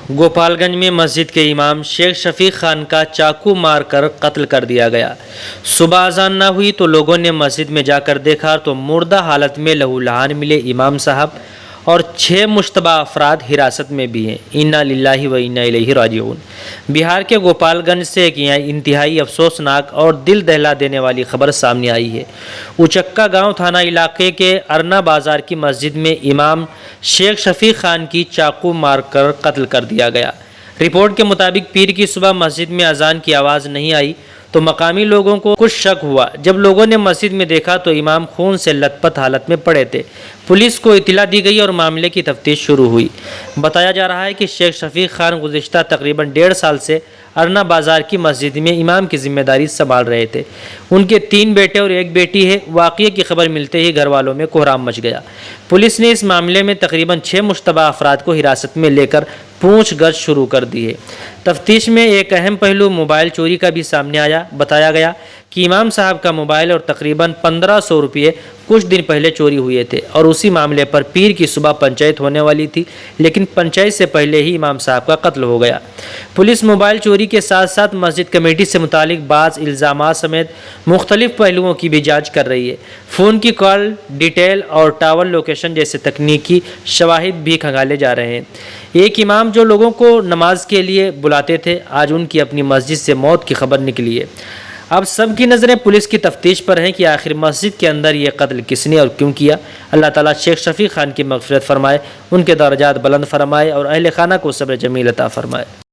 گوپال گنج میں مسجد کے امام شیخ شفیق خان کا چاقو مار کر قتل کر دیا گیا۔ صبح اذان نہ ہوئی تو لوگوں نے مسجد میں جا کر دیکھا تو مردہ حالت میں لہولہان ملے امام صاحب اور 6 مشتبہ افراد حراست میں بھی ہیں۔ انا للہ و انا الیہ راجعون۔ بہار کے گوپال گنج سے ایک انتہائی افسوسناک اور دل دہلا دینے والی خبر سامنے آئی ہے۔ اچکا گاؤں تھانہ علاقے کے ارنا بازار کی مسجد میں امام شیخ شفیق خان کی چاقو مار کر قتل کر دیا گیا۔ رپورٹ کے مطابق پیر کی صبح مسجد میں اذان کی آواز نہیں آئی تو مقامی لوگوں کو کچھ شک ہوا۔ جب لوگوں نے مسجد میں دیکھا تو امام خون سے لت پت حالت میں پڑے تھے۔ پولیس کو اطلاع دی گئی اور معاملے کی تفتیش شروع ہوئی۔ بتایا جا رہا ہے کہ شیخ شفیق خان گزشتہ تقریباً 1.5 سال سے ارنا بازار کی مسجد میں امام کی ذمہ داری سنبھال رہے تھے۔ ان کے 3 بیٹے اور 1 بیٹی ہے۔ واقعے کی خبر ملتے ہی گھر والوں میں کوہرام مچ گیا۔ پولیس نے اس معاملے میں تقریباً 6 مشتبہ افراد کو حراست میں لے کر پوچھ گچھ شروع کر دی ہے۔ تفتیش میں ایک اہم پہلو موبائل چوری کا بھی سامنے آیا۔ بتایا گیا کہ امام صاحب کا موبائل اور تقریباً 1500 روپے کچھ دن پہلے چوری ہوئے تھے اور اسی معاملے پر پیر کی صبح پنچایت ہونے والی تھی، لیکن پنچایت سے پہلے ہی امام صاحب کا قتل ہو گیا۔ پولیس موبائل چوری کے ساتھ ساتھ مسجد کمیٹی سے متعلق بعض الزامات سمیت مختلف پہلوؤں کی بھی جانچ کر رہی ہے۔ فون کی کال ڈیٹیل اور ٹاور لوکیشن جیسے تکنیکی شواہد بھی کھنگالے جا رہے ہیں۔ ایک امام جو لوگوں کو نماز کے لیے بلاتے تھے، آج ان کی اپنی مسجد سے موت کی خبر نکلی ہے۔ اب سب کی نظریں پولیس کی تفتیش پر ہیں کہ آخر مسجد کے اندر یہ قتل کس نے اور کیوں کیا۔ اللہ تعالیٰ شیخ شفیق خان کی مغفرت فرمائے، ان کے درجات بلند فرمائے اور اہل خانہ کو صبر جمیل عطا فرمائے۔